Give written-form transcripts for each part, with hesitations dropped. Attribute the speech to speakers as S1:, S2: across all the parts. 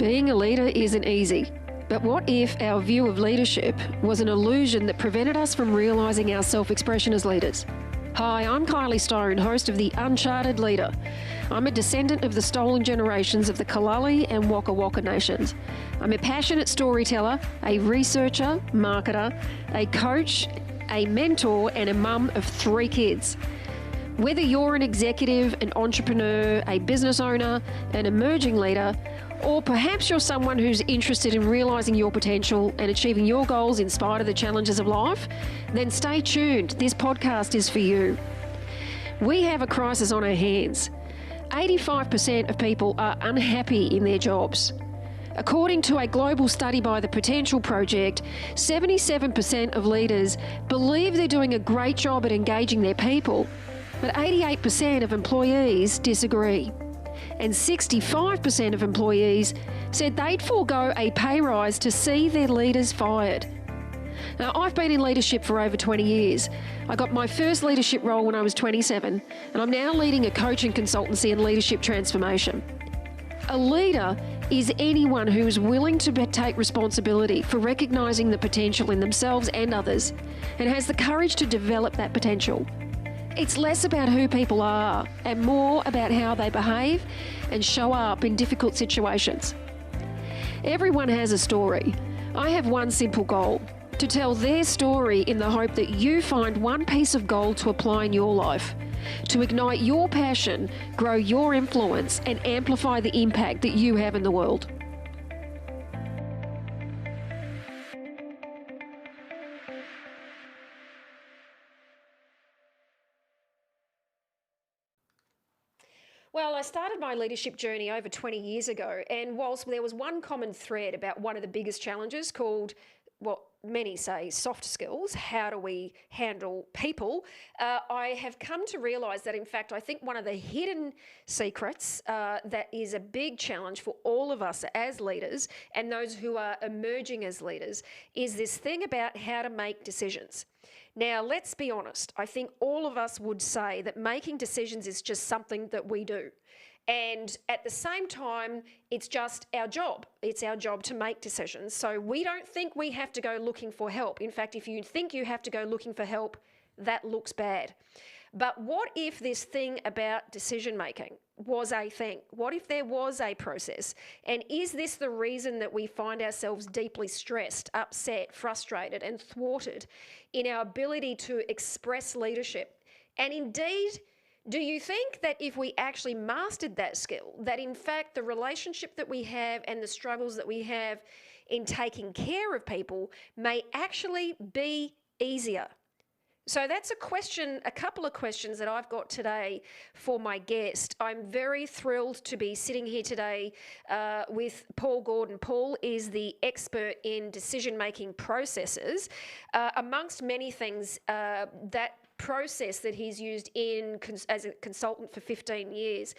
S1: Being a leader isn't easy. But what if our view of leadership was an illusion that prevented us from realising our self-expression as leaders? Hi, I'm Kylie Stone, host of The Uncharted Leader. I'm a descendant of the stolen generations of the Kalali and Waka Waka nations. I'm a passionate storyteller, a researcher, marketer, a coach, a mentor, and a mum of 3 kids. Whether you're an executive, an entrepreneur, a business owner, an emerging leader, or perhaps you're someone who's interested in realising your potential and achieving your goals in spite of the challenges of life, then stay tuned. This podcast is for you. We have a crisis on our hands. 85% of people are unhappy in their jobs. According to a global study by the Potential Project, 77% of leaders believe they're doing a great job at engaging their people, but 88% of employees disagree. And 65% of employees said they'd forego a pay rise to see their leaders fired. Now, I've been in leadership for over 20 years. I got my first leadership role when I was 27, and I'm now leading a coaching consultancy and leadership transformation. A leader is anyone who is willing to take responsibility for recognising the potential in themselves and others, and has the courage to develop that potential. It's less about who people are and more about how they behave and show up in difficult situations. Everyone has a story. I have one simple goal: to tell their story in the hope that you find one piece of gold to apply in your life, to ignite your passion, grow your influence, and amplify the impact that you have in the world. Well, I started my leadership journey over 20 years ago, and whilst there was one common thread about one of the biggest challenges called, what many say, soft skills, how do we handle people, I have come to realise that, in fact, I think one of the hidden secrets that is a big challenge for all of us as leaders and those who are emerging as leaders is this thing about how to make decisions. Now, let's be honest. I think all of us would say that making decisions is just something that we do. And at the same time, it's just our job. It's our job to make decisions. So we don't think we have to go looking for help. In fact, if you think you have to go looking for help, that looks bad. But what if this thing about decision making was a thing? What if there was a process? And is this the reason that we find ourselves deeply stressed, upset, frustrated, and thwarted in our ability to express leadership? And indeed, do you think that if we actually mastered that skill, that in fact the relationship that we have and the struggles that we have in taking care of people may actually be easier? So that's a couple of questions that I've got today for my guest. I'm very thrilled to be sitting here today with Paul Gordon. Paul is the expert in decision-making processes. Amongst many things, that process that he's used as a consultant for 15 years.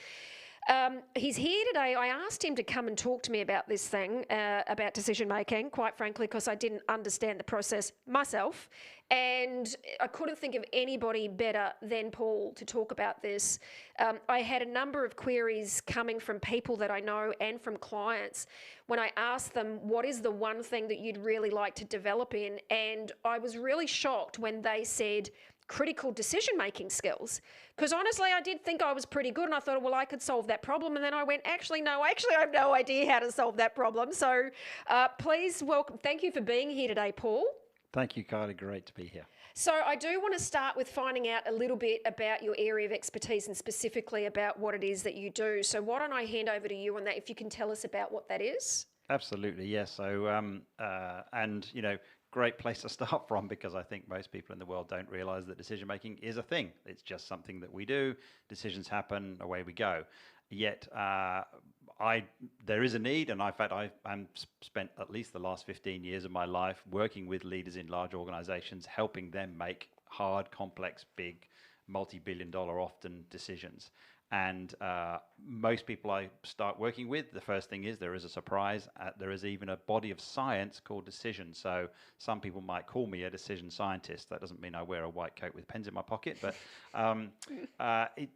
S1: He's here today. I asked him to come and talk to me about this thing, about decision making, quite frankly, because I didn't understand the process myself. And I couldn't think of anybody better than Paul to talk about this. I had a number of queries coming from people that I know and from clients when I asked them, what is the one thing that you'd really like to develop in? And I was really shocked when they said critical decision-making skills. Because honestly, I did think I was pretty good, and I thought, well, I could solve that problem. And then I went, I have no idea how to solve that problem. So please welcome, thank you for being here today, Paul.
S2: Thank you, Kylie. Great to be here.
S1: So I do want to start with finding out a little bit about your area of expertise and specifically about what it is that you do. So why don't I hand over to you on that, if you can tell us about what that is?
S2: Absolutely, yes. So, great place to start from, because I think most people in the world don't realize that decision making is a thing. It's just something that we do. Decisions happen, away we go. Yet there is a need, and in fact I've spent at least the last 15 years of my life working with leaders in large organizations, helping them make hard, complex, big, multi-billion dollar often decisions. And most people I start working with, the first thing is there is a surprise. There is even a body of science called decision. So some people might call me a decision scientist. That doesn't mean I wear a white coat with pens in my pocket, but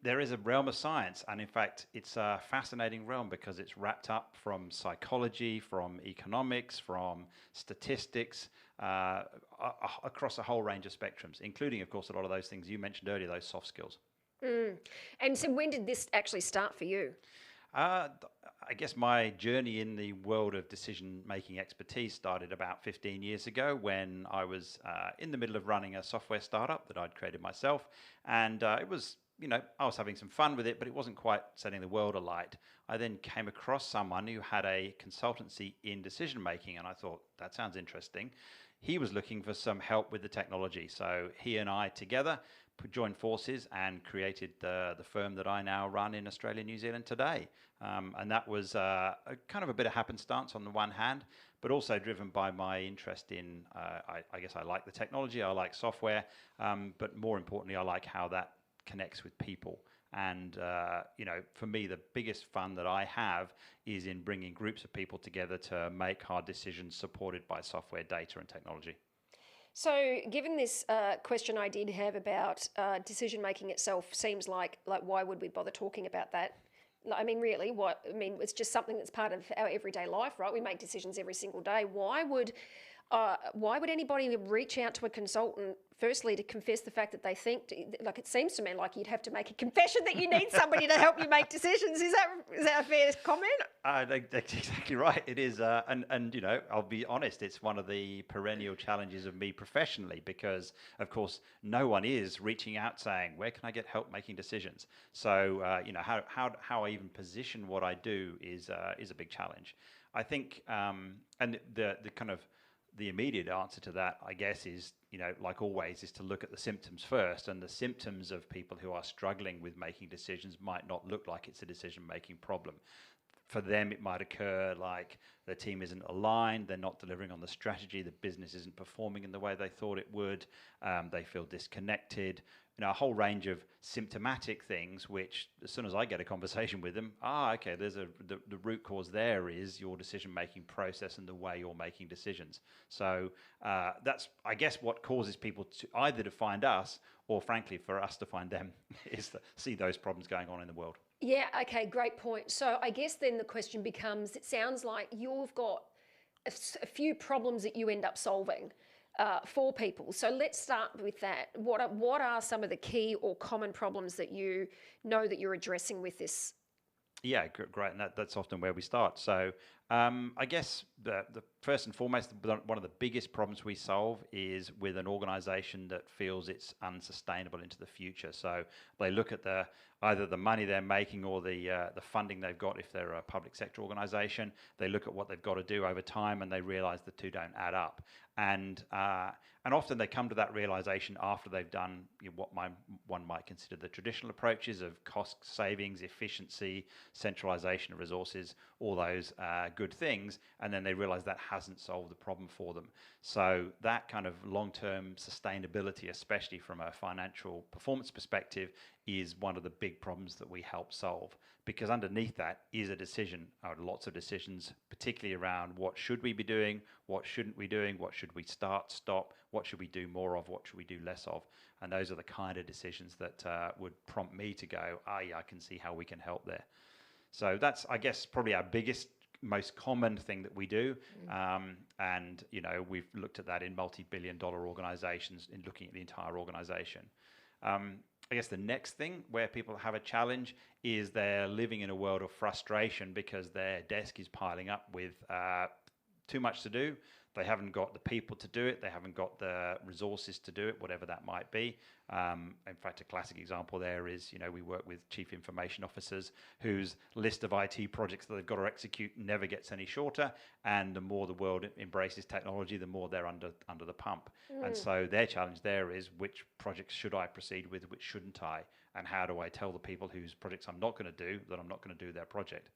S2: there is a realm of science. And in fact, it's a fascinating realm because it's wrapped up from psychology, from economics, from statistics, across a whole range of spectrums, including, of course, a lot of those things you mentioned earlier, those soft skills.
S1: And so when did this actually start for you?
S2: I guess my journey in the world of decision-making expertise started about 15 years ago when I was in the middle of running a software startup that I'd created myself. And it was, I was having some fun with it, but it wasn't quite setting the world alight. I then came across someone who had a consultancy in decision-making, and I thought, that sounds interesting. He was looking for some help with the technology. So he and I together joined forces and created the firm that I now run in Australia and New Zealand today. And that was a kind of a bit of happenstance on the one hand, but also driven by my interest in, I guess I like the technology, I like software, but more importantly, I like how that connects with people. And, for me, the biggest fun that I have is in bringing groups of people together to make hard decisions supported by software, data, and technology.
S1: So, given this question I did have about decision making itself, seems like why would we bother talking about that? I mean, really, what? I mean, it's just something that's part of our everyday life, right? We make decisions every single day. Why would anybody reach out to a consultant, firstly, to confess the fact that they think, it seems to me like you'd have to make a confession that you need somebody to help you make decisions. Is that a fair comment?
S2: That's exactly right. It is. And I'll be honest, it's one of the perennial challenges of me professionally because, of course, no one is reaching out saying, where can I get help making decisions? So, how I even position what I do is a big challenge. I think, and the kind of the immediate answer to that, I guess, is, like always, is to look at the symptoms first. And the symptoms of people who are struggling with making decisions might not look like it's a decision-making problem. For them, it might occur like the team isn't aligned, they're not delivering on the strategy, the business isn't performing in the way they thought it would, they feel disconnected, a whole range of symptomatic things, which as soon as I get a conversation with them, okay, there's the root cause there is your decision-making process and the way you're making decisions. So that's, I guess, what causes people to either to find us or, frankly, for us to find them is to see those problems going on in the world.
S1: Yeah, okay, great point. So I guess then the question becomes, it sounds like you've got a few problems that you end up solving for people. So let's start with that. What are some of the key or common problems that you know that you're addressing with this?
S2: Yeah, great. And that's often where we start. So I guess the first and foremost, one of the biggest problems we solve is with an organization that feels it's unsustainable into the future. So they look at either the money they're making or the funding they've got if they're a public sector organization. They look at what they've got to do over time and they realize the two don't add up. And often they come to that realization after they've done what one might consider the traditional approaches of cost savings, efficiency, centralization of resources, all those good things, and then they realize that hasn't solved the problem for them. So that kind of long-term sustainability, especially from a financial performance perspective, is one of the big problems that we help solve, because underneath that is a decision, or lots of decisions, particularly around what should we be doing, what shouldn't we doing, what should we stop, what should we do more of, what should we do less of. And those are the kind of decisions that would prompt me to go, yeah, I can see how we can help there. So that's, I guess, probably our biggest, most common thing that we do. And, we've looked at that in multi-billion-dollar organizations in looking at the entire organization. I guess the next thing where people have a challenge is they're living in a world of frustration because their desk is piling up with too much to do. They haven't got the people to do it. They haven't got the resources to do it, whatever that might be. In fact, a classic example there is, we work with chief information officers whose list of IT projects that they've got to execute never gets any shorter. And the more the world embraces technology, the more they're under the pump. And so their challenge there is, which projects should I proceed with, which shouldn't I? and how do I tell the people whose projects I'm not going to do that I'm not going to do their project.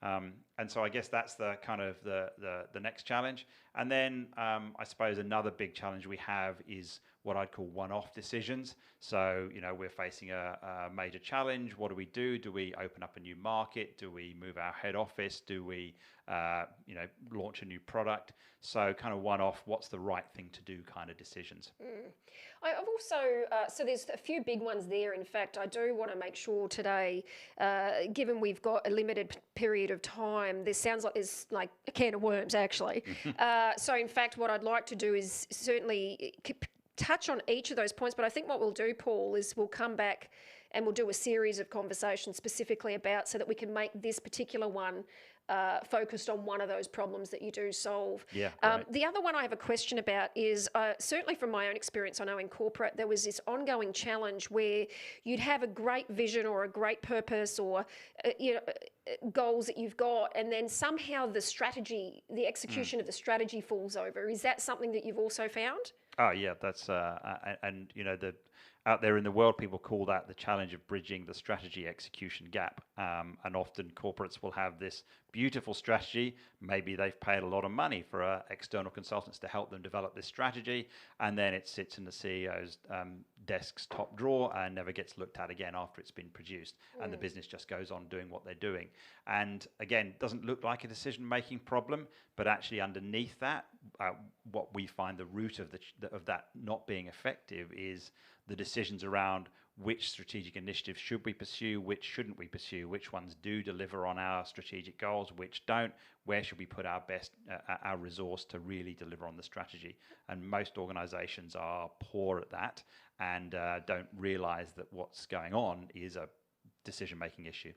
S2: And so I guess that's the kind of the next challenge. And then I suppose another big challenge we have is what I'd call one-off decisions. So, we're facing a major challenge. What do we do? Do we open up a new market? Do we move our head office? Do we, launch a new product? So kind of one-off, what's the right thing to do kind of decisions.
S1: I've also, so there's a few big ones there. In fact, I do want to make sure today, given we've got a limited period of time, this sounds like there's like a can of worms actually. So in fact, what I'd like to do is certainly touch on each of those points, but I think what we'll do, Paul, is we'll come back and we'll do a series of conversations specifically about, so that we can make this particular one focused on one of those problems that you do solve.
S2: Yeah,
S1: the other one I have a question about is, certainly from my own experience, I know in corporate there was this ongoing challenge where you'd have a great vision or a great purpose or goals that you've got, and then somehow the strategy, the execution of the strategy falls over. Is that something that you've also found?
S2: Oh yeah, that's and the out there in the world, people call that the challenge of bridging the strategy execution gap. And often corporates will have this beautiful strategy. Maybe they've paid a lot of money for external consultants to help them develop this strategy, and then it sits in the CEO's desk's top drawer and never gets looked at again after it's been produced, and the business just goes on doing what they're doing. And again, it doesn't look like a decision-making problem, but actually underneath that, what we find the root of that not being effective is the decisions around which strategic initiatives should we pursue, which shouldn't we pursue, which ones do deliver on our strategic goals, which don't, where should we put our best, our resource to really deliver on the strategy. And most organizations are poor at that and don't realize that what's going on is a decision-making issue.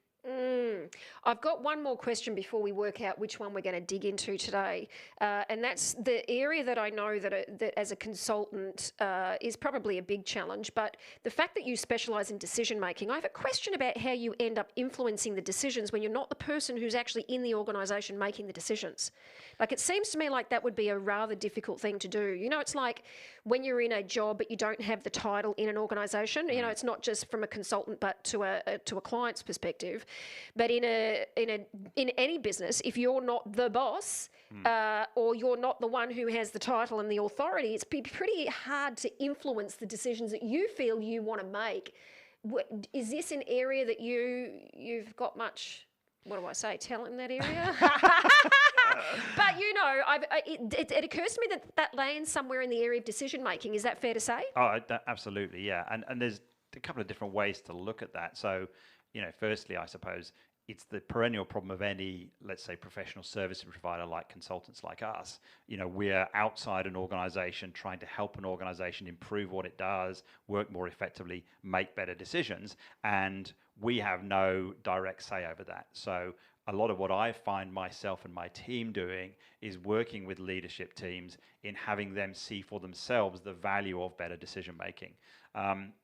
S1: I've got one more question before we work out which one we're going to dig into today, and that's the area that I know that as a consultant is probably a big challenge, but the fact that you specialise in decision making, I have a question about how you end up influencing the decisions when you're not the person who's actually in the organisation making the decisions. Like, it seems to me like that would be a rather difficult thing to do. It's like when you're in a job but you don't have the title in an organisation. It's not just from a consultant but to a client's perspective. But in any business, if you're not the boss or you're not the one who has the title and the authority, it's pretty hard to influence the decisions that you feel you want to make. Is this an area that you've got much, what do I say, talent in that area? But it occurs to me that lands somewhere in the area of decision making. Is that fair to say?
S2: Oh, absolutely, yeah. And there's a couple of different ways to look at that. So, firstly, I suppose it's the perennial problem of any, let's say, professional service provider like consultants like us. We're outside an organization trying to help an organization improve what it does, work more effectively, make better decisions, and we have no direct say over that. So a lot of what I find myself and my team doing is working with leadership teams in having them see for themselves the value of better decision making.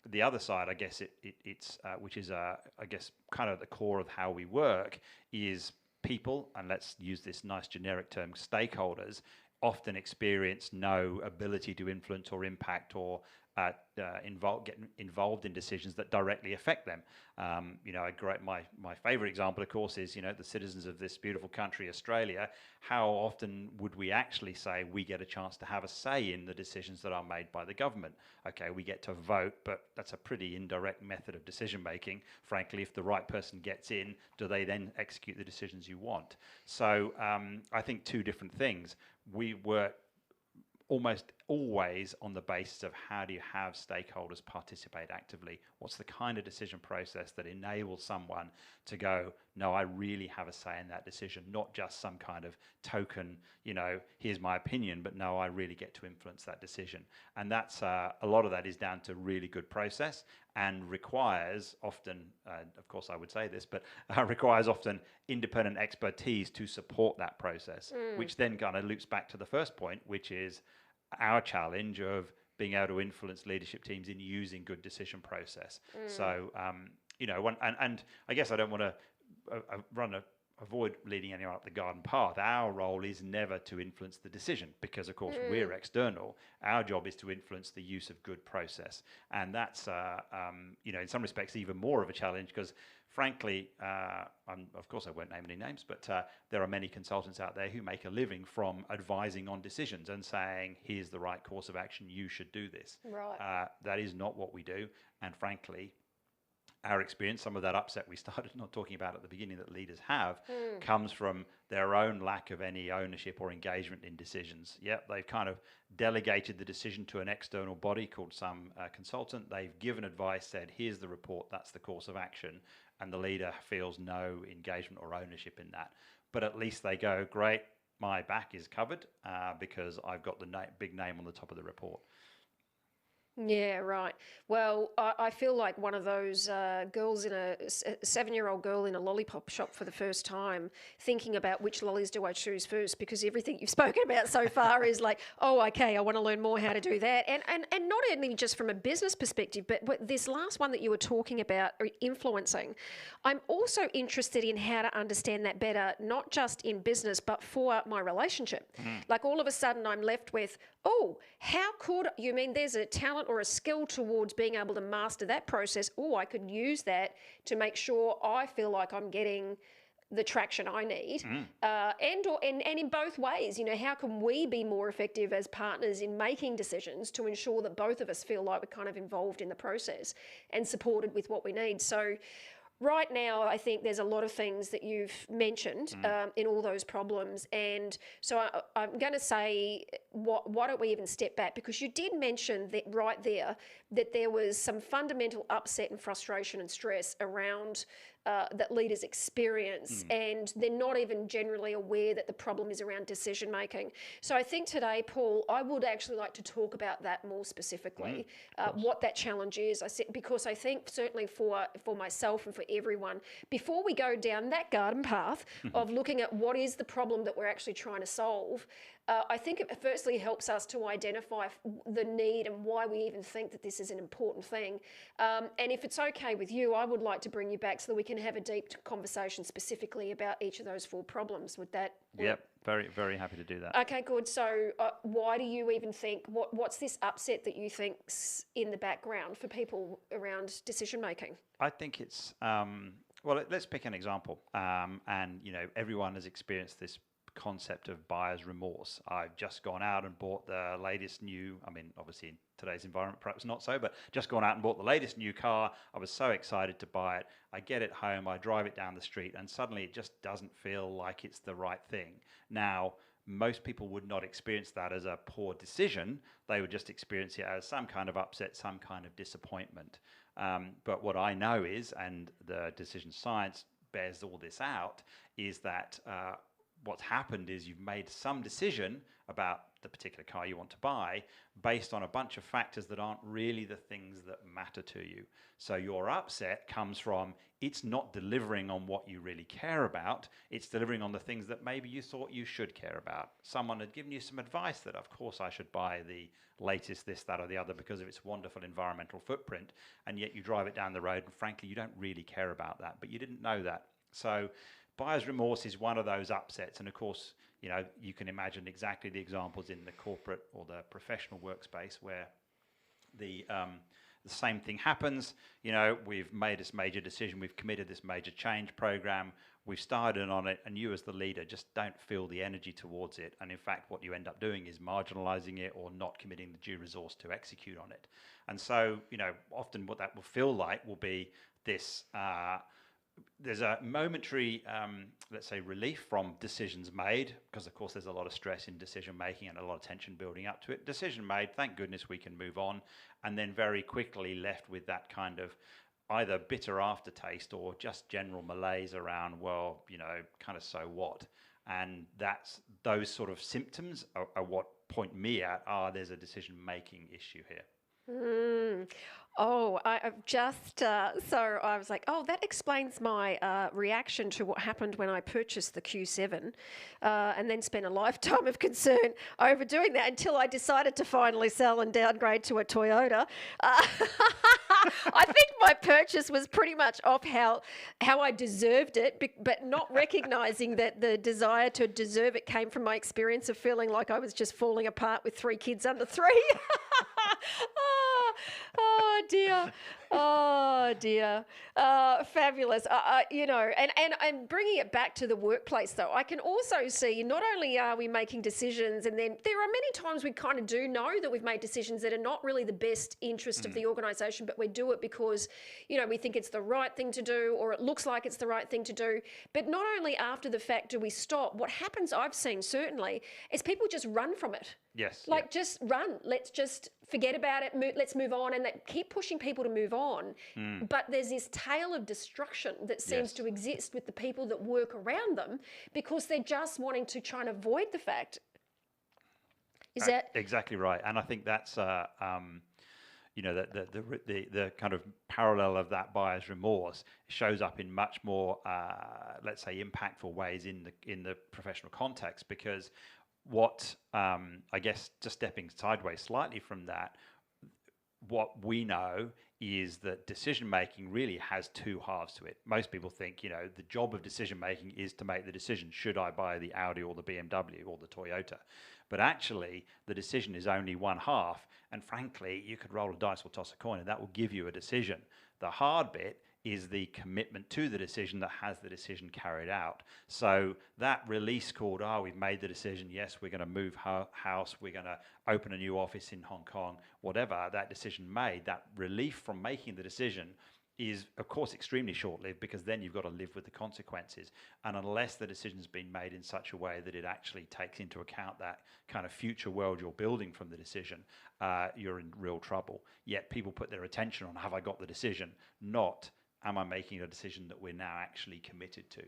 S2: The other side, I guess, it's which is I guess kind of the core of how we work, is people, and let's use this nice generic term, stakeholders, often experience no ability to influence or impact or get involved in decisions that directly affect them. My favorite example, of course, is the citizens of this beautiful country, Australia. How often would we actually say we get a chance to have a say in the decisions that are made by the government? Okay, we get to vote, but that's a pretty indirect method of decision making. Frankly, if the right person gets in, do they then execute the decisions you want? So I think two different things. We work almost always on the basis of how do you have stakeholders participate actively? What's the kind of decision process that enables someone to go, no, I really have a say in that decision, not just some kind of token, here's my opinion, but no, I really get to influence that decision. And that's a lot of that is down to really good process and requires often, of course I would say this, but requires often independent expertise to support that process, which then kind of loops back to the first point, which is our challenge of being able to influence leadership teams in using good decision process. So, and I guess I don't want to run avoid leading anyone up the garden path. Our role is never to influence the decision because, of course, we're external. Our job is to influence the use of good process. And that's, in some respects, even more of a challenge because, frankly, of course, I won't name any names, but there are many consultants out there who make a living from advising on decisions and saying, here's the right course of action, you should do this.
S1: Right.
S2: That is not what we do. And frankly, our experience, some of that upset we started not talking about at the beginning that leaders have, comes from their own lack of any ownership or engagement in decisions. Yep, they've kind of delegated the decision to an external body called some consultant. They've given advice, said, here's the report, that's the course of action, and the leader feels no engagement or ownership in that. But at least they go, great, my back is covered because I've got the big name on the top of the report.
S1: Yeah, right. Well, I feel like one of those girls in a 7-year-old girl in a lollipop shop for the first time, thinking about which lollies do I choose first, because everything you've spoken about so far is like, oh, okay, I want to learn more how to do that. And not only just from a business perspective, but this last one that you were talking about, influencing, I'm also interested in how to understand that better, not just in business, but for my relationship. Like all of a sudden I'm left with, oh, how could you mean there's a talent or a skill towards being able to master that process? Oh, I could use that to make sure I feel like I'm getting the traction I need, and in both ways. How can we be more effective as partners in making decisions to ensure that both of us feel like we're kind of involved in the process and supported with what we need? So right now, I think there's a lot of things that you've mentioned in all those problems. And so I'm going to say, why don't we even step back? Because you did mention that right there, that there was some fundamental upset and frustration and stress around that leaders experience, and they're not even generally aware that the problem is around decision making. So I think today, Paul, I would actually like to talk about that more specifically, what that challenge is. Because I think certainly for myself and for everyone, before we go down that garden path of looking at what is the problem that we're actually trying to solve, I think it firstly helps us to identify the need and why we even think that this is an important thing. And if it's okay with you, I would like to bring you back so that we can have a deep conversation specifically about each of those 4 problems. Would that work?
S2: Yep, very, very happy to do that.
S1: Okay, good. So why do you even think, what's this upset that you think's in the background for people around decision making?
S2: I think it's, well, let's pick an example. And, everyone has experienced this concept of buyer's remorse. I've just gone out and bought the latest new, obviously in today's environment perhaps not so, but just gone out and bought the latest new car. I was so excited to buy it. I get it home, I drive it down the street, and suddenly it just doesn't feel like it's the right thing. Now, most people would not experience that as a poor decision. They would just experience it as some kind of upset, some kind of disappointment. But what I know is, and the decision science bears all this out, is that what's happened is you've made some decision about the particular car you want to buy based on a bunch of factors that aren't really the things that matter to you. So your upset comes from it's not delivering on what you really care about. It's delivering on the things that maybe you thought you should care about. Someone had given you some advice that, of course, I should buy the latest this, that, or the other because of its wonderful environmental footprint, and yet you drive it down the road and frankly, you don't really care about that, but you didn't know that. So buyer's remorse is one of those upsets, and of course, you can imagine exactly the examples in the corporate or the professional workspace where the same thing happens. We've made this major decision, we've committed this major change program, we've started on it, and you as the leader just don't feel the energy towards it. And in fact, what you end up doing is marginalizing it or not committing the due resource to execute on it. And so, often what that will feel like will be this there's a momentary, let's say, relief from decisions made, because of course there's a lot of stress in decision making and a lot of tension building up to it. Decision made, thank goodness we can move on, and then very quickly left with that kind of either bitter aftertaste or just general malaise around, well, kind of so what? And those sort of symptoms are what point me at, there's a decision making issue here.
S1: Mm. Oh, I've just, so I was like, oh, that explains my reaction to what happened when I purchased the Q7 and then spent a lifetime of concern over doing that until I decided to finally sell and downgrade to a Toyota. Uh, I think my purchase was pretty much off how I deserved it, but not recognizing that the desire to deserve it came from my experience of feeling like I was just falling apart with 3 kids under 3. Oh, oh dear. Oh dear. Fabulous. And bringing it back to the workplace though, I can also see not only are we making decisions, and then there are many times we kind of do know that we've made decisions that are not really the best interest of the organisation, but we do it because, we think it's the right thing to do, or it looks like it's the right thing to do. But not only after the fact do we stop, what happens, I've seen certainly, is people just run from it.
S2: Yes.
S1: Like, just run. Let's just forget about it. Let's move on, and keep pushing people to move on. But there's this tale of destruction that seems to exist with the people that work around them because they're just wanting to try and avoid the fact. Is that
S2: exactly right? And I think that's the kind of parallel of that buyer's remorse shows up in much more, let's say, impactful ways in the professional context, because what I guess, just stepping sideways slightly from that, what we know is that decision making really has two halves to it. Most people think, the job of decision making is to make the decision, should I buy the Audi or the BMW or the Toyota? But actually, the decision is only one half. And frankly, you could roll a dice or toss a coin and that will give you a decision. The hard bit is the commitment to the decision that has the decision carried out. So that release called, we've made the decision, yes, we're going to move house, we're going to open a new office in Hong Kong, whatever, that decision made, that relief from making the decision is, of course, extremely short-lived, because then you've got to live with the consequences. And unless the decision's been made in such a way that it actually takes into account that kind of future world you're building from the decision, you're in real trouble. Yet people put their attention on, have I got the decision? Not, am I making a decision that we're now actually committed to?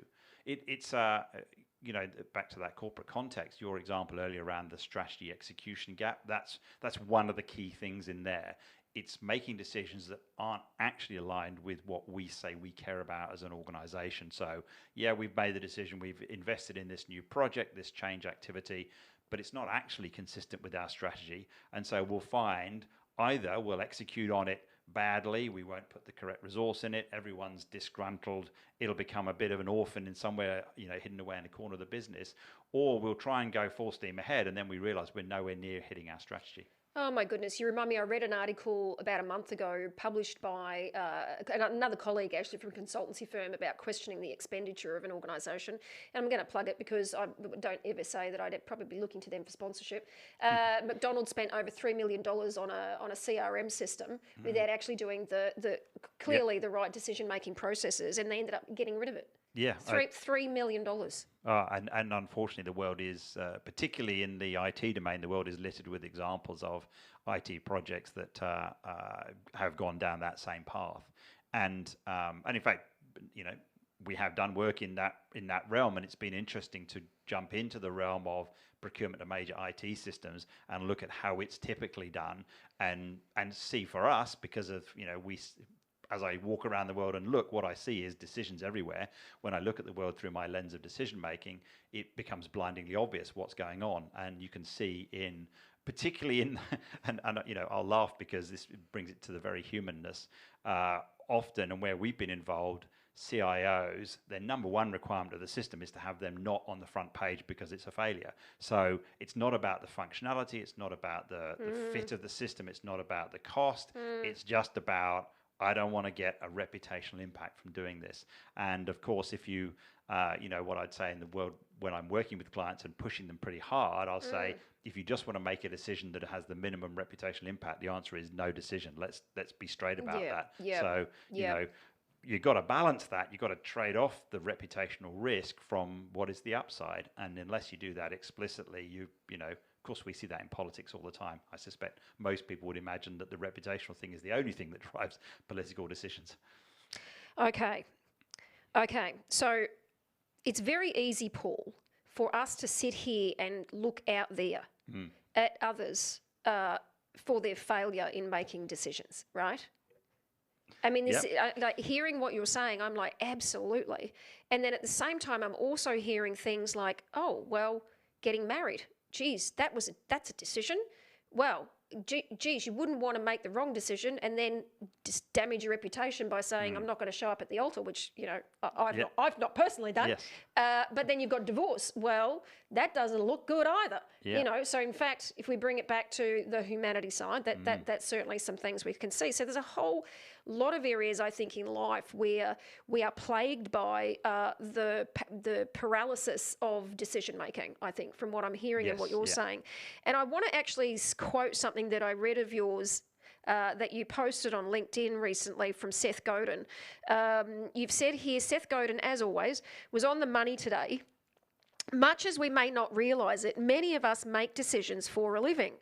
S2: It's back to that corporate context, your example earlier around the strategy execution gap, that's one of the key things in there. It's making decisions that aren't actually aligned with what we say we care about as an organization. So yeah, we've made the decision, we've invested in this new project, this change activity, but it's not actually consistent with our strategy. And so we'll find either we'll execute on it badly, we won't put the correct resource in it, everyone's disgruntled, it'll become a bit of an orphan in somewhere, hidden away in the corner of the business, or we'll try and go full steam ahead and then we realize we're nowhere near hitting our strategy.
S1: Oh my goodness, you remind me, I read an article about a month ago published by another colleague actually from a consultancy firm about questioning the expenditure of an organisation. And I'm going to plug it because I don't ever say that I'd probably be looking to them for sponsorship. McDonald's spent over $3 million on a CRM system without actually doing the clearly the right decision-making processes, and they ended up getting rid of it.
S2: Yeah.
S1: $3 million.
S2: And unfortunately, the world is, particularly in the IT domain, the world is littered with examples of IT projects that have gone down that same path. And in fact, we have done work in that realm, and it's been interesting to jump into the realm of procurement of major IT systems and look at how it's typically done, and see for us, because of as I walk around the world and look, what I see is decisions everywhere. When I look at the world through my lens of decision making, it becomes blindingly obvious what's going on. And you can see particularly in, and I'll laugh because this brings it to the very humanness, often, and where we've been involved, CIOs, their number one requirement of the system is to have them not on the front page because it's a failure. So it's not about the functionality, it's not about the fit of the system, it's not about the cost, it's just about, I don't want to get a reputational impact from doing this. And of course, if you, what I'd say in the world when I'm working with clients and pushing them pretty hard, I'll say, if you just want to make a decision that has the minimum reputational impact, the answer is no decision. Let's be straight about that. So, you've got to balance that. You've got to trade off the reputational risk from what is the upside. And unless you do that explicitly, of course, we see that in politics all the time. I suspect most people would imagine that the reputational thing is the only thing that drives political decisions.
S1: Okay. So it's very easy, Paul, for us to sit here and look out there at others for their failure in making decisions, right? I mean, this like hearing what you're saying, I'm like, absolutely. And then at the same time, I'm also hearing things like, oh, well, getting married. Geez, that's a decision. Well, geez, you wouldn't want to make the wrong decision and then just damage your reputation by saying, I'm not going to show up at the altar, which, I've not personally done.
S2: Yes.
S1: But then you've got divorce. Well, that doesn't look good either. So in fact, if we bring it back to the humanity side, that's certainly some things we can see. So there's a whole lot of areas, I think, in life where we are plagued by the paralysis of decision making, I think, from what I'm hearing and what you're saying. And I want to actually quote something that I read of yours that you posted on LinkedIn recently from Seth Godin. You've said here, Seth Godin, as always, was on the money today. Much as we may not realise it, many of us make decisions for a living.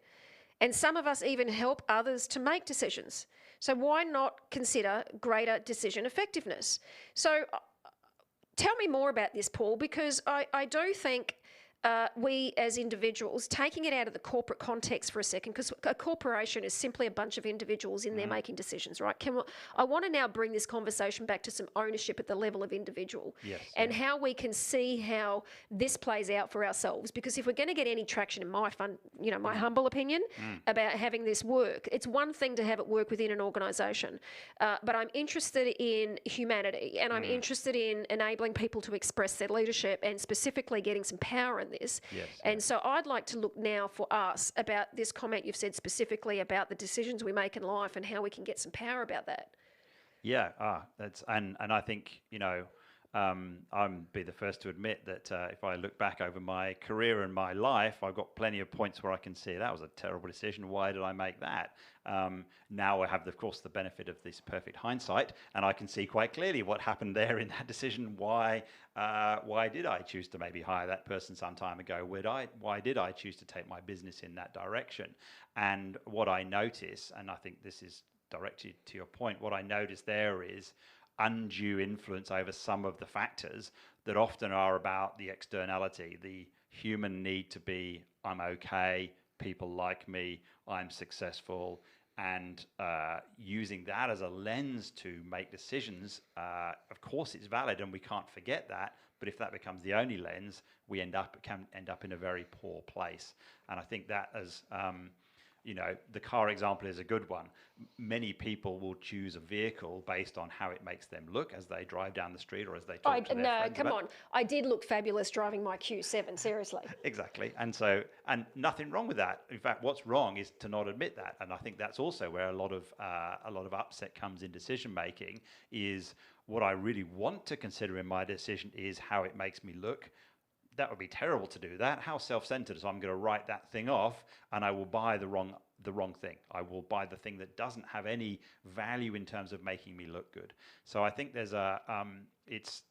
S1: And some of us even help others to make decisions. So why not consider greater decision effectiveness? So tell me more about this, Paul, because I do think we as individuals, taking it out of the corporate context for a second, because a corporation is simply a bunch of individuals in there making decisions, right? I want to now bring this conversation back to some ownership at the level of individual and how we can see how this plays out for ourselves. Because if we're going to get any traction, in my my humble opinion, about having this work, it's one thing to have it work within an organisation, but I'm interested in humanity and I'm interested in enabling people to express their leadership and specifically getting some power in this. And so I'd like to look now for us about this comment you've said specifically about the decisions we make in life and how we can get some power about that.
S2: That's and I think I'm be the first to admit that if I look back over my career and my life, I've got plenty of points where I can see that was a terrible decision. Why did I make that? Now I have, of course, the benefit of this perfect hindsight, and I can see quite clearly what happened there in that decision. Why did I choose to maybe hire that person some time ago? Why did I choose to take my business in that direction? And what I notice, and I think this is directed to your point, what I notice there is undue influence over some of the factors that often are about the externality, the human need to be, I'm okay, people like me, I'm successful, and using that as a lens to make decisions. Of course, it's valid, and we can't forget that. But if that becomes the only lens, we can end up in a very poor place. And I think that as the car example is a good one. Many people will choose a vehicle based on how it makes them look as they drive down the street or as they talk to their friends.
S1: No, come on. I did look fabulous driving my Q7, seriously.
S2: Exactly. And nothing wrong with that. In fact, what's wrong is to not admit that. And I think that's also where a lot of upset comes in decision making, is what I really want to consider in my decision is how it makes me look. That would be terrible to do that. How self-centered. So I'm going to write that thing off and I will buy the wrong thing. I will buy the thing that doesn't have any value in terms of making me look good. So I think there's it's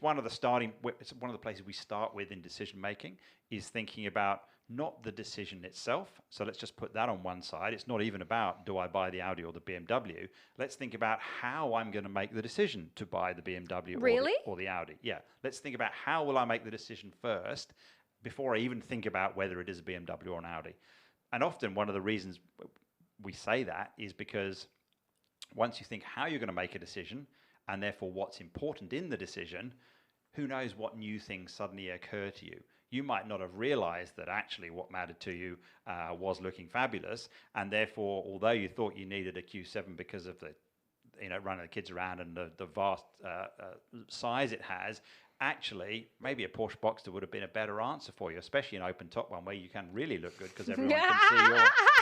S2: one of the places we start with in decision making is thinking about not the decision itself. So let's just put that on one side. It's not even about, do I buy the Audi or the BMW? Let's think about how I'm going to make the decision to buy the BMW or the Audi. Yeah. Let's think about how will I make the decision first before I even think about whether it is a BMW or an Audi. And often one of the reasons we say that is because once you think how you're going to make a decision and therefore what's important in the decision, who knows what new things suddenly occur to you. You might not have realized that actually what mattered to you was looking fabulous, and therefore, although you thought you needed a Q7 because of the, running the kids around and the vast size it has, actually, maybe a Porsche Boxster would have been a better answer for you, especially an open-top one where you can really look good because everyone can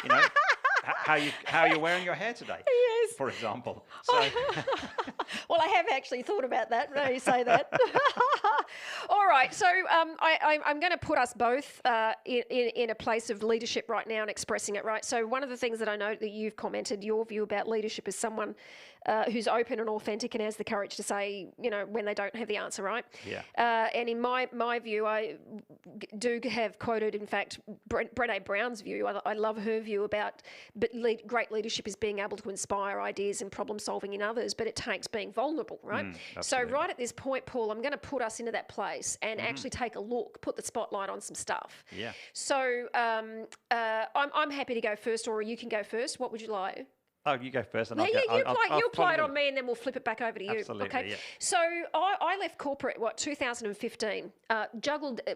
S2: see your, how you're wearing your hair today.
S1: Yes.
S2: For example. So.
S1: Well, I have actually thought about that. Now you say that. All right. So I'm going to put us both in a place of leadership right now and expressing it, right? So one of the things that I know that you've commented, your view about leadership is someone who's open and authentic and has the courage to say, when they don't have the answer, right?
S2: Yeah.
S1: And in my view, I do have quoted, in fact, Brené Brown's view. I love her view about great leadership is being able to inspire ideas and problem solving in others, but it takes being vulnerable, right? So right at this point, Paul, I'm going to put us into that place business and actually take a look, put the spotlight on some stuff.
S2: Yeah.
S1: So I'm happy to go first, or you can go first. What would you like?
S2: Oh, you go first, and
S1: Yeah, you
S2: follow
S1: apply it
S2: with
S1: on me, and then we'll flip it back over to you.
S2: Absolutely,
S1: Okay.
S2: yeah.
S1: So I left corporate 2015.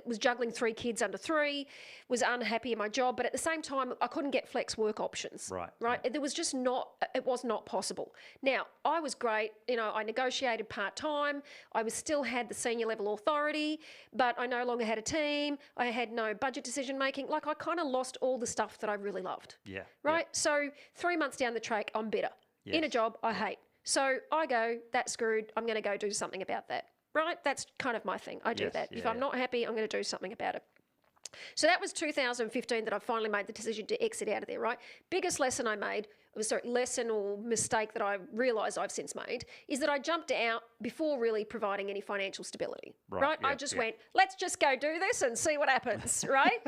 S1: Was juggling 3 kids under 3. Was unhappy in my job, but at the same time I couldn't get flex work options.
S2: Right.
S1: Right. There was just not. It was not possible. Now I was great. I negotiated part time. I still had the senior level authority, but I no longer had a team. I had no budget decision making. Like I kind of lost all the stuff that I really loved.
S2: Yeah.
S1: Right. Yeah. So 3 months down the track, I'm bitter.
S2: Yes.
S1: In a job I hate. So I go, that's screwed. I'm going to go do something about that. Right? That's kind of my thing. I do that. If I'm not happy, I'm going to do something about it. So that was 2015 that I finally made the decision to exit out of there, right? Biggest lesson I made, lesson or mistake that I realise I've since made, is that I jumped out before really providing any financial stability, right?
S2: Yeah,
S1: I just went, let's just go do this and see what happens, right?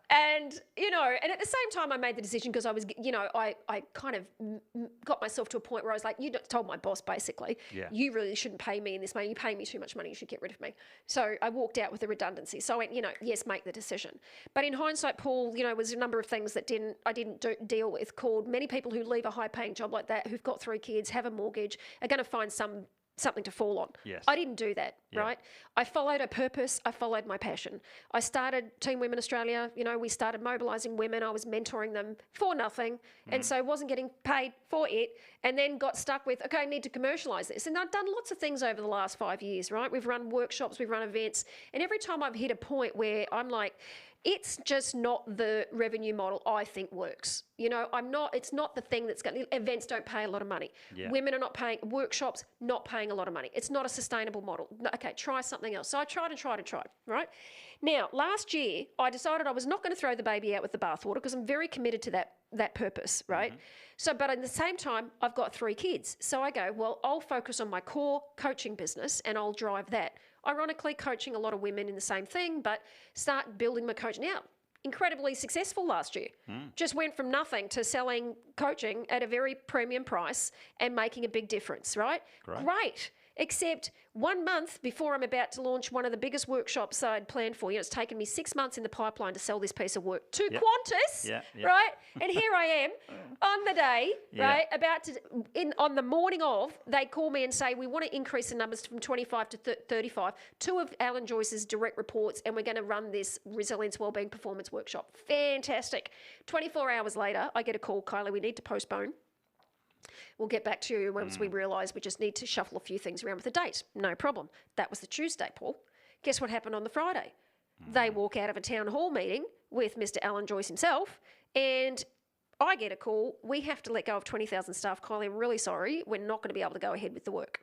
S1: And at the same time I made the decision because I was, I kind of got myself to a point where I was like, you told my boss basically, you really shouldn't pay me in this money. You pay me too much money. You should get rid of me. So I walked out with the redundancy. So I went, yes, make the decision. But in hindsight, Paul, was a number of things that I didn't deal with, called many people who leave a high-paying job like that, who've got 3 kids, have a mortgage, are going to find something to fall on.
S2: Yes.
S1: I didn't do that, right? I followed a purpose. I followed my passion. I started Team Women Australia. We started mobilising women. I was mentoring them for nothing, and so wasn't getting paid for it, and then got stuck with, okay, I need to commercialise this. And I've done lots of things over the last 5 years, right? We've run workshops, we've run events, and every time I've hit a point where I'm like, it's just not the revenue model I think works. It's not the thing that's going to, events don't pay a lot of money.
S2: Yeah.
S1: Women are not paying, workshops not paying a lot of money. It's not a sustainable model. No, okay, try something else. So I tried, right? Now, last year, I decided I was not going to throw the baby out with the bathwater because I'm very committed to that purpose, right? So, but at the same time, I've got 3 kids. So I go, well, I'll focus on my core coaching business and I'll drive that. Ironically, coaching a lot of women in the same thing, but start building my coaching out. Incredibly successful last year. Just went from nothing to selling coaching at a very premium price and making a big difference, right? Great. Except 1 month before I'm about to launch one of the biggest workshops I'd planned for, it's taken me 6 months in the pipeline to sell this piece of work to Qantas, right? And here I am on the day, right, on the morning of, they call me and say, we want to increase the numbers from 25 to 35, 2 of Alan Joyce's direct reports, and we're going to run this Resilience Wellbeing Performance Workshop. Fantastic. 24 hours later, I get a call, Kylie, we need to postpone. We'll get back to you once we realise we just need to shuffle a few things around with the date. No problem. That was the Tuesday, Paul. Guess what happened on the Friday? They walk out of a town hall meeting with Mr. Alan Joyce himself, and I get a call. We have to let go of 20,000 staff. Kylie, I'm really sorry. We're not going to be able to go ahead with the work.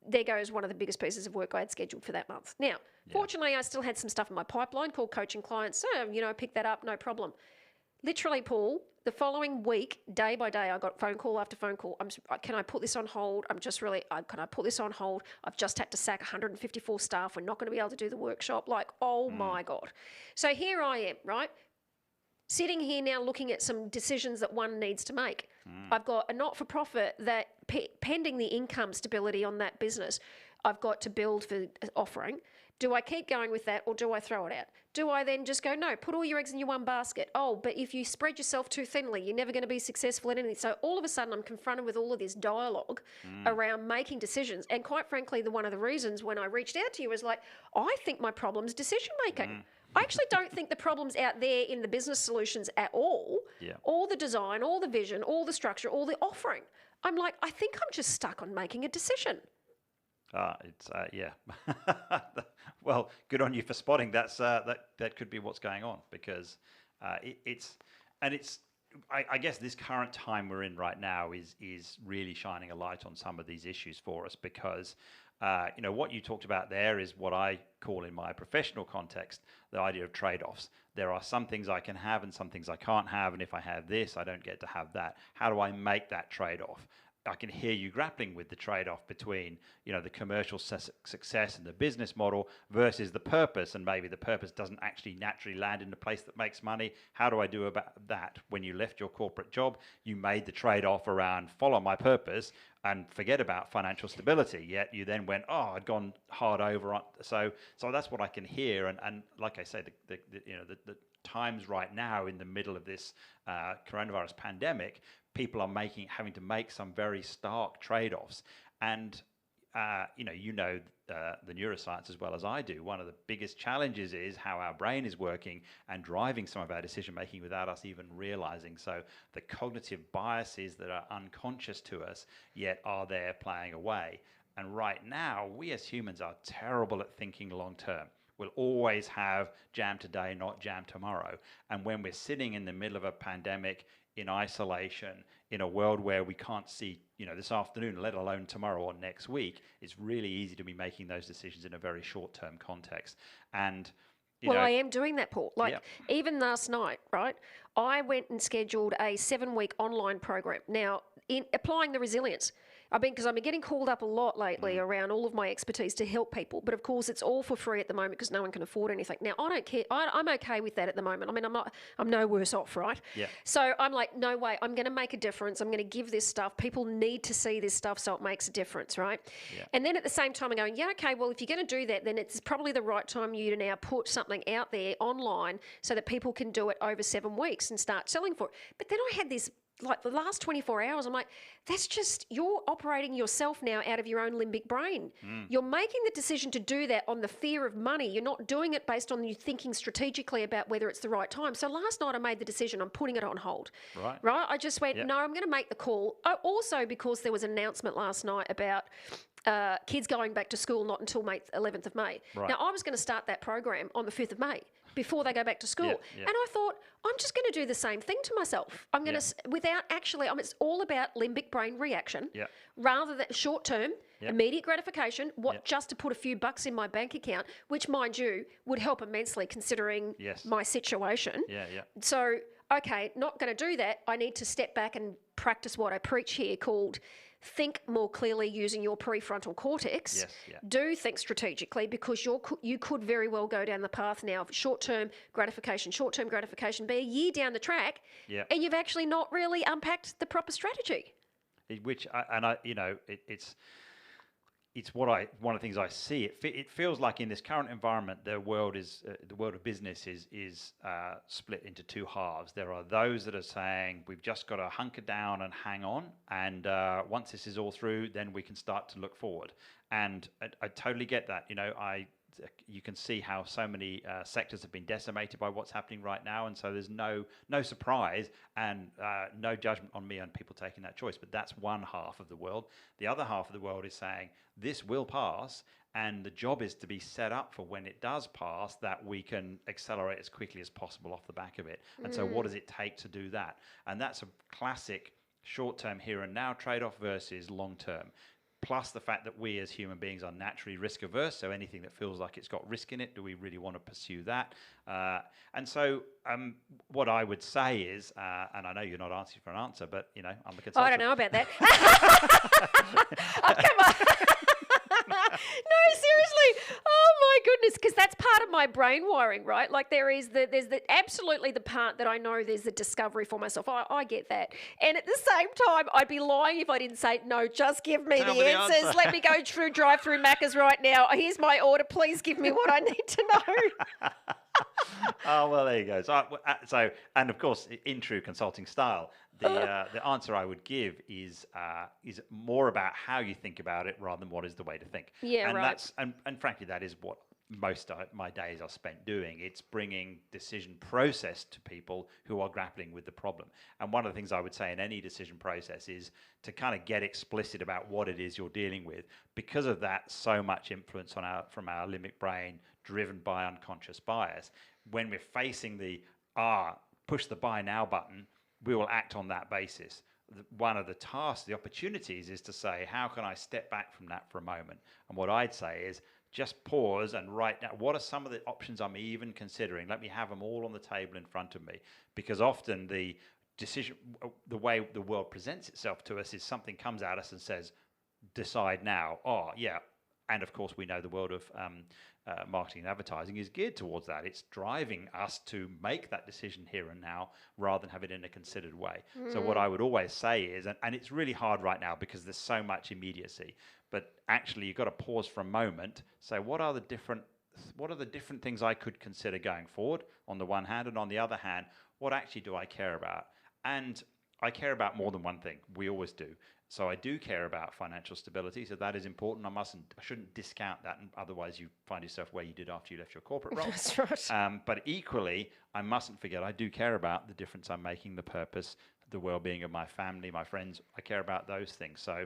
S1: There goes one of the biggest pieces of work I had scheduled for that month. Now, fortunately, I still had some stuff in my pipeline called coaching clients. So, pick that up, no problem. Literally, Paul, the following week, day by day, I got phone call after phone call. Can I put this on hold? Can I put this on hold? I've just had to sack 154 staff. We're not going to be able to do the workshop. Like, oh my God. So here I am, right? Sitting here now looking at some decisions that one needs to make. I've got a not-for-profit that pending the income stability on that business, I've got to build for offering. Do I keep going with that or do I throw it out? Do I then just go, no, put all your eggs in your one basket? Oh, but if you spread yourself too thinly, you're never going to be successful in anything. So all of a sudden I'm confronted with all of this dialogue around making decisions. And quite frankly, one of the reasons when I reached out to you was like, I think my problem's decision making. I actually don't think the problem's out there in the business solutions at all. All the design, all the vision, all the structure, all the offering. I'm like, I think I'm just stuck on making a decision.
S2: Well, good on you for spotting that could be what's going on, because I guess this current time we're in right now is really shining a light on some of these issues for us, because what you talked about there is what I call in my professional context the idea of trade-offs. There are some things I can have and some things I can't have, and if I have this, I don't get to have that. How do I make that trade-off? I can hear you grappling with the trade-off between, the commercial success and the business model versus the purpose, and maybe the purpose doesn't actually naturally land in a place that makes money. How do I do about that? When you left your corporate job, you made the trade-off around follow my purpose and forget about financial stability. Yet you then went, I'd gone hard over on. So that's what I can hear, and like I say, the times right now in the middle of this coronavirus pandemic, people are having to make some very stark trade-offs. And the neuroscience as well as I do. One of the biggest challenges is how our brain is working and driving some of our decision making without us even realizing. So the cognitive biases that are unconscious to us yet are there playing away. And right now, we as humans are terrible at thinking long term. We'll always have jam today, not jam tomorrow. And when we're sitting in the middle of a pandemic, in isolation, in a world where we can't see, this afternoon, let alone tomorrow or next week, it's really easy to be making those decisions in a very short-term context. And
S1: I am doing that, Paul. Even last night, right, I went and scheduled a 7-week online program. Now, in applying the resilience, because I've been getting called up a lot lately around all of my expertise to help people. But of course, it's all for free at the moment because no one can afford anything. Now, I don't care. I'm okay with that at the moment. I mean, I'm no worse off, right?
S2: Yeah.
S1: So I'm like, no way. I'm going to make a difference. I'm going to give this stuff. People need to see this stuff so it makes a difference, right?
S2: Yeah.
S1: And then at the same time, I'm going, yeah, okay, well, if you're going to do that, then it's probably the right time for you to now put something out there online so that people can do it over 7 weeks and start selling for it. But then I had this, the last 24 hours, I'm like, that's just, you're operating yourself now out of your own limbic brain. You're making the decision to do that on the fear of money. You're not doing it based on you thinking strategically about whether it's the right time. So last night I made the decision, I'm putting it on hold. Right? I just went, no, I'm going to make the call. Also because there was an announcement last night about kids going back to school not until 11th of May.
S2: Right.
S1: Now, I was going to start that program on the 5th of May before they go back to school.
S2: Yeah.
S1: And I thought, I'm just going to do the same thing to myself. I'm going to, without actually, it's all about limbic brain reaction rather than short term, immediate gratification, just to put a few bucks in my bank account, which, mind you, would help immensely considering my situation. So, okay, not going to do that. I need to step back and practice what I preach here called think more clearly using your prefrontal cortex. Do think strategically because you could very well go down the path now of short-term gratification, be a year down the track, and you've actually not really unpacked the proper strategy.
S2: It's one of the things I see. It feels like in this current environment, the world of business is split into two halves. There are those that are saying we've just got to hunker down and hang on, and once this is all through, then we can start to look forward. And I totally get that. You can see how so many sectors have been decimated by what's happening right now, and so there's no surprise and no judgment on me on people taking that choice. But that's one half of the world. The other half of the world is saying this will pass, and the job is to be set up for when it does pass that we can accelerate as quickly as possible off the back of it. And so what does it take to do that? And that's a classic short-term here and now trade-off versus long-term. Plus the fact that we as human beings are naturally risk averse, so anything that feels like it's got risk in it, do we really want to pursue that? And so what I would say is, and I know you're not asking for an answer, but I'm a consultant.
S1: I don't know about that. Oh, come on. No, seriously. Oh my goodness, because that's part of my brain wiring, right? Like there's absolutely the part that I know there's the discovery for myself. I get that. And at the same time, I'd be lying if I didn't say, no, just give me the answers. Let me go drive through Macca's right now. Here's my order. Please give me what I need to know.
S2: Oh, well, there you go. So, and of course, in true consulting style, the answer I would give is more about how you think about it rather than what is the way to think.
S1: Yeah,
S2: and
S1: right.
S2: And frankly, that is what most of my days are spent doing. It's bringing decision process to people who are grappling with the problem. And one of the things I would say in any decision process is to kind of get explicit about what it is you're dealing with. Because of that, so much influence from our limbic brain driven by unconscious bias. When we're facing the push the buy now button, we will act on that basis. One of the tasks, the opportunities is to say, how can I step back from that for a moment? And what I'd say is just pause and write down, what are some of the options I'm even considering? Let me have them all on the table in front of me. Because often the the way the world presents itself to us is something comes at us and says, decide now. Oh, yeah. And of course, we know the world of marketing and advertising is geared towards that. It's driving us to make that decision here and now rather than have it in a considered way. So what I would always say is, and it's really hard right now because there's so much immediacy, but actually you've got to pause for a moment. So what are the different things I could consider going forward on the one hand, and on the other hand, what actually do I care about? And I care about more than one thing. We always do. So I do care about financial stability. So that is important. I shouldn't discount that, and otherwise you find yourself where you did after you left your corporate role.
S1: That's right.
S2: But equally, I mustn't forget I do care about the difference I'm making, the purpose, the well-being of my family, my friends. I care about those things. So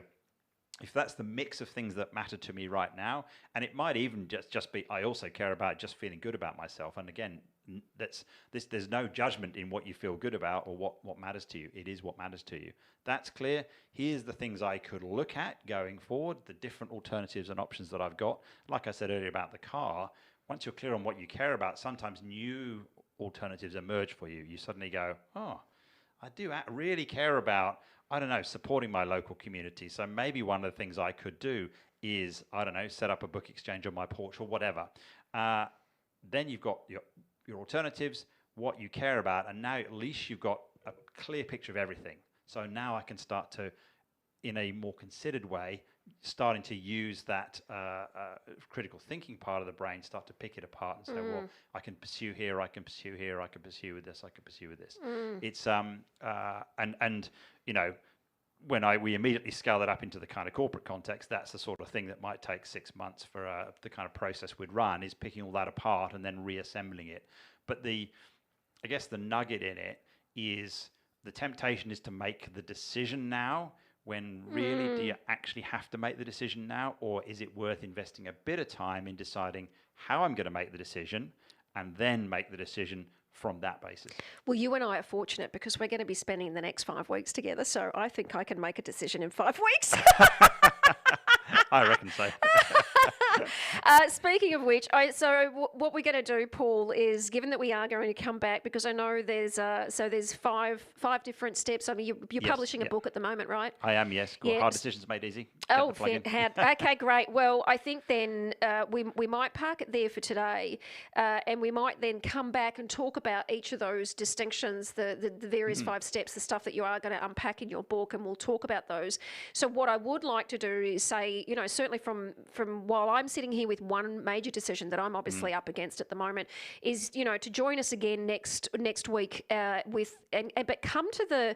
S2: if that's the mix of things that matter to me right now, and it might even just be, I also care about just feeling good about myself. And again, there's no judgment in what you feel good about or what matters to you. It is what matters to you. That's clear. Here's the things I could look at going forward, the different alternatives and options that I've got. Like I said earlier about the car, once you're clear on what you care about, sometimes new alternatives emerge for you. You suddenly go, oh, I do really care about, I don't know, supporting my local community. So maybe one of the things I could do is, I don't know, set up a book exchange on my porch or whatever. Then you've got your alternatives, what you care about, and now at least you've got a clear picture of everything. So now I can start to, in a more considered way, starting to use that critical thinking part of the brain, start to pick it apart and say, well, I can pursue here, I can pursue here, I can pursue with this, I can pursue with this. It's and you know, when we immediately scale that up into the kind of corporate context, that's the sort of thing that might take 6 months for the kind of process we'd run, is picking all that apart and then reassembling it. But I guess the nugget in it is the temptation is to make the decision now, when really do you actually have to make the decision now, or is it worth investing a bit of time in deciding how I'm going to make the decision and then make the decision from that basis?
S1: Well, you and I are fortunate because we're going to be spending the next 5 weeks together, so I think I can make a decision in 5 weeks.
S2: I reckon so.
S1: Speaking of which, what we're going to do, Paul, is, given that we are going to come back, because I know there's five different steps. I mean, you're yes, publishing a book at the moment, right?
S2: I am, yes.
S1: Yeah.
S2: Hard Decisions Made Easy.
S1: Oh, okay, great. Well, I think then we might park it there for today, and we might then come back and talk about each of those distinctions, the various 5 steps, the stuff that you are going to unpack in your book, and we'll talk about those. So what I would like to do is say, you know, certainly from while I'm sitting here with one major decision that I'm obviously up against at the moment, is, you know, to join us again next week but come to the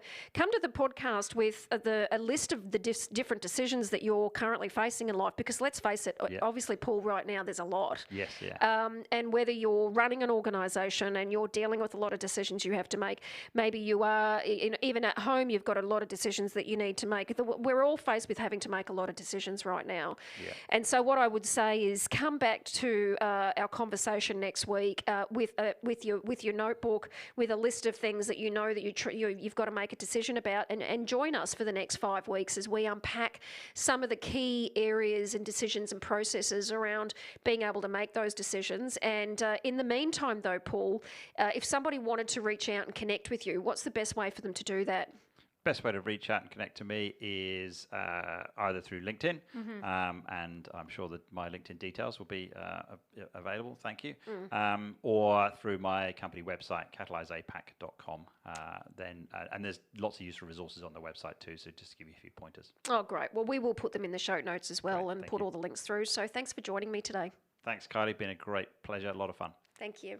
S1: podcast with a list of the different decisions that you're currently facing in life, because let's face it, obviously, Paul, right now there's a lot.
S2: Yes, yeah.
S1: And whether you're running an organisation and you're dealing with a lot of decisions you have to make, maybe you are, even at home, you've got a lot of decisions that you need to make. We're all faced with having to make a lot of decisions right now. Yeah. And so what I would say is come back to our conversation next week with your notebook, with a list of things that you know that you've got to make a decision about, and join us for the next 5 weeks as we unpack some of the key areas and decisions and processes around being able to make those decisions. And in the meantime, though, Paul, if somebody wanted to reach out and connect with you, what's the best way for them to do that?
S2: Best way to reach out and connect to me is either through LinkedIn, and I'm sure that my LinkedIn details will be available, thank you, or through my company website, catalyzeapac.com. And there's lots of useful resources on the website too, so just to give you a few pointers.
S1: Oh, great. Well, we will put them in the show notes as well, and put all the links through. So thanks for joining me today.
S2: Thanks, Kylie. Been a great pleasure, a lot of fun.
S1: Thank you.